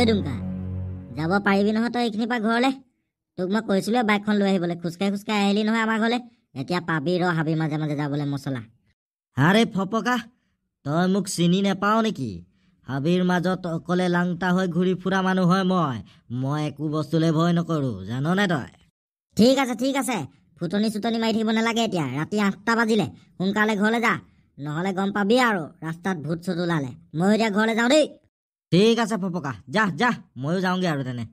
দুমকা যাব পাৰিবি নহয় তই এইখিনি পৰা ঘৰলে তোক মই কৈছিলো বাইকখন লৈ আহিবলৈ খোজকাঢ়ি আহিলি নহয় আমাৰ ঘৰলে এতিয়া পাবি ৰ হাবি মাজে মাজে যাবলৈ মছলা আৰে ফপকা তই মোক চিনি নেপাও নেকি হাবিৰ মাজত অকলে লাংটা হৈ ঘূৰি ফুৰা মানুহ হয় মই একো বস্তুলে ভয় নকৰো জাননে তই ঠিক আছে ফুটনি চুটনি মাৰি থাকিব নালাগে এতিয়া ৰাতি 8টা বাজিলে সোনকালে ঘৰলৈ যা নহ'লে গম পাবি আৰু ৰাস্তাত ভূত চুত ওলালে মই এতিয়া ঘৰলৈ যাওঁ দেই ঠিক আছে ফপকা যা ময়ো যাওঁগে আৰু তেনে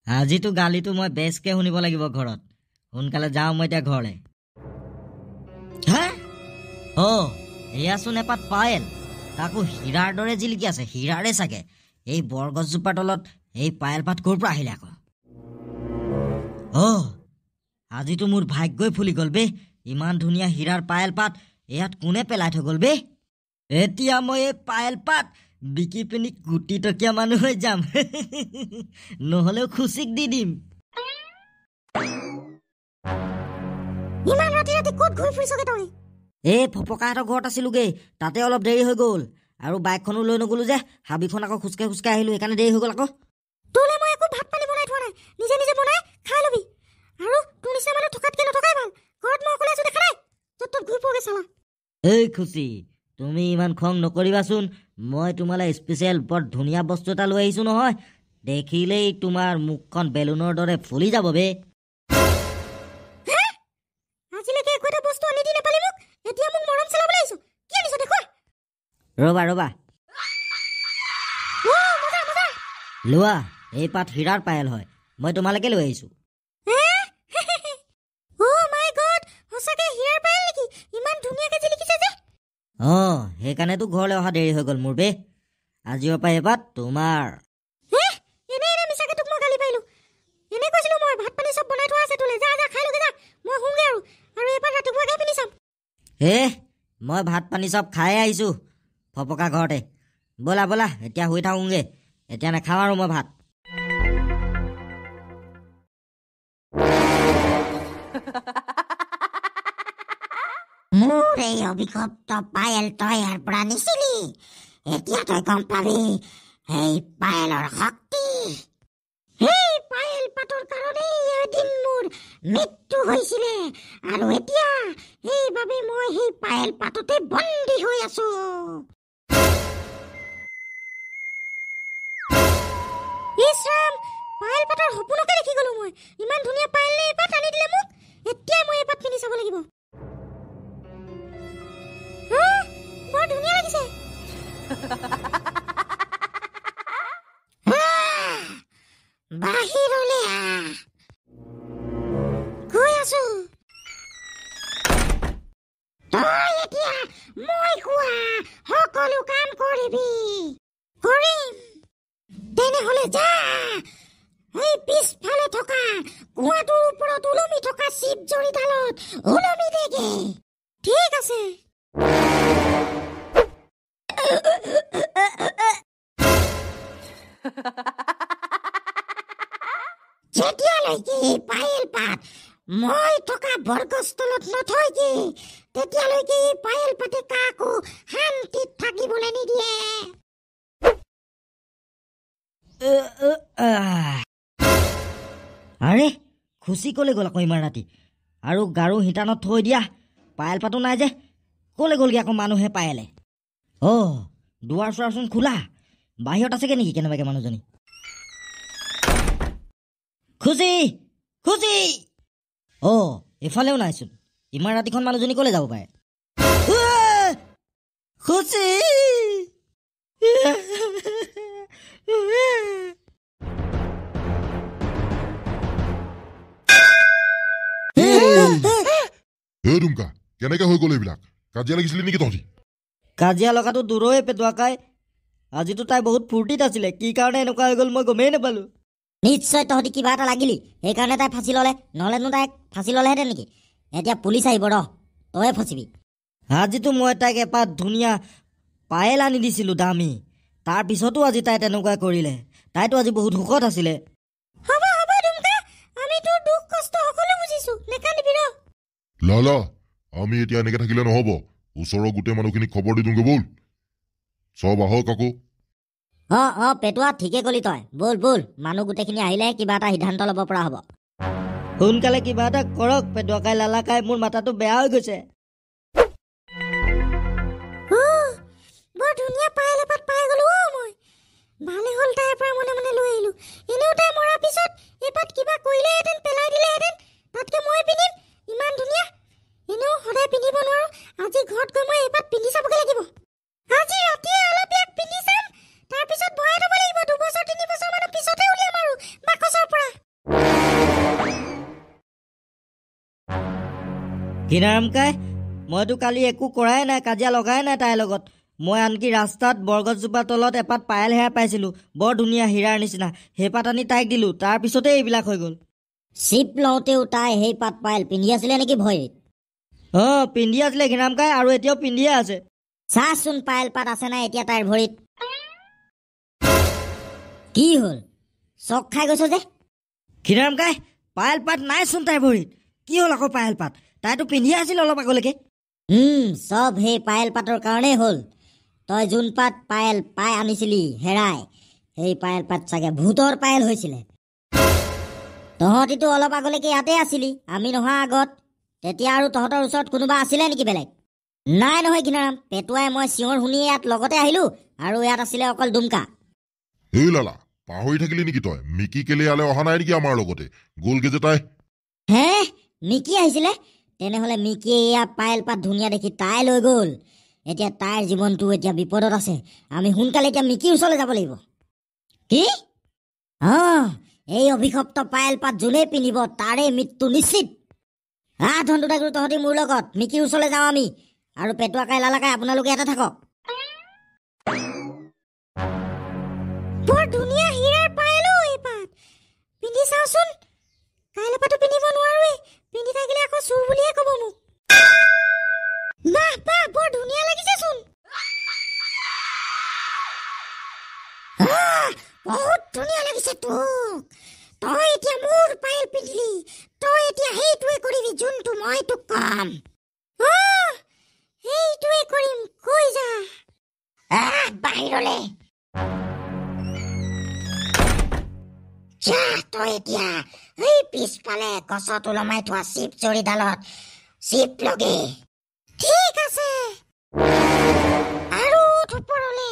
আজিতো গালিটো মই বেছকে শুনিব লাগিব ঘৰত সোনকালে যাওঁ মই এতিয়া ঘৰলে হে এয়াচোন এপাত পায়েল তাকো হীৰাৰ দৰে জিলিকি আছে হীৰাৰে চাগে এই বৰগছজোপাৰ তলত এই পায়েল পাত ক'ৰ পৰা আহিলে আকৌ আজিতো মোৰ ভাগ্যই ফুলি গ'ল বে ইমান ধুনীয়া হীৰাৰ পায়েল পাত ইয়াত কোনে পেলাই থৈ গ'ল বে এতিয়া মই এই পায়েল পাত বিকি পিনি কোটি টকীয়া মানুহ হৈ যাম নহ'লেও খুচিক দি দিম ইমান ৰাতি ক'ত ঘূৰি ফুৰিছগে তই এই ফপকাহঁতৰ ঘৰত আছিলোগে তাতে অলপ দেৰি হৈ গ'ল আৰু বাইকখনো লৈ নগ'লো যে হাবিখন আকৌ খোজকাঢ়ি আহিলো সেইকাৰণে দেৰি হৈ গ'ল আকৌ তোলে মই একো ভাত পানী বনাই থোৱা নাই নিজে বনাই খাই ল'বি আৰু তোৰ নিচিনা মানুহ থকাতকে নথকাই ভাল ঘৰত মই অকলে আছো দেখা নাই তত ঘূৰি ফুৰগে চালা এই খুচি তুমি ইমান খং নকৰিবাচোন মই তোমালৈ স্পেচিয়েল বৰ ধুনীয়া বস্তু এটা লৈ আহিছো নহয় দেখিলেই তোমাৰ মুখখন বেলুনৰ দৰে ফুলি যাব বে আজিলৈকে একো এটা বস্তু আনি দি নাপালি মোক এতিয়া মোক মৰম চেলাবলৈ আহিছো কি আনিছ দেখুৱা ৰবা লোৱা এই পাত হীৰাৰ পায়েল হয় মই তোমালৈকে লৈ আহিছো সেইকাৰণেতো ঘৰলৈ অহা দেৰি হৈ গ'ল মোৰ বে আজিৰ পৰা এই পাত তোমাৰ মই ভাত পানী চব খাই আহিছো ফপকা ঘৰতে বলা এতিয়া শুই থাকোগে এতিয়া নাখাওঁ আৰু মই ভাত মোৰ এই অভিশপ্ত পায়েল তই ইয়াৰ পৰা নিছিলি এতিয়া তই গম পাবি এই পায়েলৰ শক্তি সেই পায়েল পাতৰ কাৰণে এদিন মোৰ মৃত্যু হৈছিলে আৰু এতিয়া সেইবাবে মই সেই পায়েল পাততে বন্দী হৈ আছো ইছৰাম পায়েল পাতৰ সপোনকে দেখি গলো মই ইমান ধুনীয়া পায়েল এই পাত আনি দিলে মোক এতিয়া মই এই পাত পিন্ধি চাব লাগিব বৰ ধুনীয়া লাগিছে বাহিৰলৈ গৈ আছো তই এতিয়া মই কোৱা সকলো কাম কৰিবি কৰিম তেনেহলে যা এই পিছফালে থকা কুৱাটোৰ ওপৰত ওলমি থকা শিৱ জৰিডালত ওলমি দেগে ঠিক আছে যেতিয়ালৈকে পায়েল পাত মই থকা বৰগছতলত নথয়গে তেতিয়ালৈকে পায়েল পাতে কাকো শান্তিত থাকিবলৈ নিদিয়ে আৰে খুচি কলে গ'ল আকৌ ইমান ৰাতি আৰু গাৰু হিটানত থৈ দিয়া পায়েল পাতো নাই যে কলে গ'লগে আকৌ মানুহে পায়েলে দুৱাৰ চোৱাৰচোন খোলা বাহিৰত আছেগে নেকি কেনেবাকে মানুহজনী খুচি এফালেও নাইচোন ইমান ৰাতিখন মানুহজনী কলে যাব পাৰে খুচি দুমকা কেনেকে হৈ গ'ল এইবিলাক কাজিয়া লাগিছিলে নেকি তহঁতি কাজিয়া লগাটো দূৰৈ পেটুৱাকাই আজিতো তাই বহুত ফূৰ্তিত আছিলে কি কাৰণে এনেকুৱা হৈ গ'ল মই গমেই নাপালো নিশ্চয় তহঁতি কিবা এটা লাগিলি সেইকাৰণে তাই ফাঁচি ল'লে নহ'লেনো তাইক ফাঁচি ল'লেহেঁতেন নেকি এতিয়া পুলিচ আহিব ৰ তই ফচিবি আজিতো মই তাইক এপাত ধুনীয়া পায়েল আনি দিছিলো দামী তাৰপিছতো আজি তাই তেনেকুৱা কৰিলে তাইতো আজি বহুত সুখত আছিলে লালা আমি এতিয়া এনেকে থাকিলে নহ'ব ওচৰৰ গোটেই মানুহখিনিক খবৰ দি দিওঁগে ব'ল চব আহক আকৌ। পেটুৱা ঠিকে কলি তই। বল বল, মানুহ গোটেইখিনি আহিলেহে কিবা এটা সিদ্ধান্ত ল'ব পৰা হ'ব। সোনকালে কিবা এটা কৰক, পেটুৱাকাই লালাকাই, মোৰ মাথাটো বেয়া হৈ গৈছে। বৰ ধুনীয়া পায়েল এপাত পাই গলো মই। ভালে হ'ল তাইৰ পৰা মনে মনে লৈ আহিলো। এনেও তাই মৰাৰ পিছত এপাত কিবা কৰিলেহেঁতেন, পেলাই দিলেহেঁতেন। তাতকে মই পিন্ধিম, ইমান ধুনীয়া। এনেও সদায় পিন্ধিব নোৱাৰো। আজি ঘৰত গৈ মই এপাত পিন্ধি চাবগে লাগিব। আজি ৰাতিয়ে অলপ ইয়াক পিন্ধি চাম, তাৰপিছত ভৰাই থ'ব লাগিব। 2 বছৰ 3 বছৰ মানৰ পিছতে উলিয়াম আৰু বাকচৰ পৰা। ঘিনাৰামকাই, মইতো কালি একো কৰাই নাই, কাজিয়া লগাই নাই তাইৰ লগত। মই আনকি ৰাস্তাত বৰগছজোপাৰ তলত এপাত পায়েল হেৰাই পাইছিলোঁ, বৰ ধুনীয়া হীৰাৰ নিচিনা। সেই পাত আনি তাইক দিলোঁ, তাৰপিছতে এইবিলাক হৈ গ'ল। চিপ লওঁতেও তাই সেই পাত পায়েল পিন্ধি আছিলে নেকি ভৰিত? পিন্ধি আছিলে ঘিনাৰামকাই, আৰু এতিয়াও পিন্ধিয়ে আছে। চাচোন পায়েল পাত আছে নাই এতিয়া তাইৰ ভৰিত। কি হ'ল, চক খাই গৈছ যে? ঘিনাৰামকাই, পায়েল পাত নাইচোন তাইৰ ভৰিত। কি হ'ল আকৌ পায়েল পাত? তাইতো পিন্ধিয়ে আছিল অলপ আগলৈকে। চব সেই পায়েল পাতৰ কাৰণেই হ'ল। তই যোন পাত পায়েল পাই আনিছিলি হেৰাই, সেই পায়েল পাত চাগে ভূতৰ পায়েল হৈছিলে। তহঁতিতো অলপ আগলৈকে ইয়াতে আছিলি, আমি নহা আগত। তেতিয়া আৰু তহঁতৰ ওচৰত কোনোবা আছিলে নেকি বেলেগ? নাই নহয় ঘিনাৰাম, পেটুৱাই মই চিঞৰ শুনি ইয়াত লগতে আহিলোঁ, আৰু ইয়াত আছিলে অকল দুমকা। এই লালা, পাহৰি থাকিলি নেকি তই? মিকি কেলে ইয়ালৈ অহা নাই নেকি আমাৰ লগতে? গ'লগে যে তাই। হে, মিকি আহিছিলে? তেনেহ'লে মিকিয়ে এয়া পায়েল পাত ধুনীয়া দেখি তাই লৈ গ'ল। এতিয়া তাইৰ জীৱনটো এতিয়া বিপদত আছে। আমি সোনকালে এতিয়া মিকিৰ ওচৰলৈ যাব লাগিব। কি? এই অভিশপ্ত পায়েল পাত যোনেই পিন্ধিব তাৰে মৃত্যু নিশ্চিত। ধনদুটাগুৰু, তহঁতি মোৰ লগত মিকিৰ ওচৰলৈ যাওঁ আমি। আৰু পেটুৱাকাই লালাকাই আপোনালোকে ইয়াতে থাকক। বৰ ধুনীয়া হীৰাৰ পায়েলো এই পাত। পিন্ধি চাওচোন। কাইলৈ পাতো পিন্ধিব নোৱাৰোৱেই। পিন্ধি থাকিলে আকৌ চুৰ বুলিহে ক'ব মোক। বাহ বাহ, বৰ ধুনীয়া লাগিছেচোন। বহুত ধুনীয়া লাগিছে তোক। তই এতিয়া মোৰ পায়েল পিন্ধিলি, তই এতিয়া সেইটোৱে কৰিবি যোনটো মই তোক কম। সেইটোৱে কৰিম, কৈ যা। বাহিৰলে যা। তই এতিয়া এই পিছফালে গছত ওলমাই থোৱা চিপ জৰিডালত চিপ লগে। ঠিক আছে, আৰু ওপৰলে।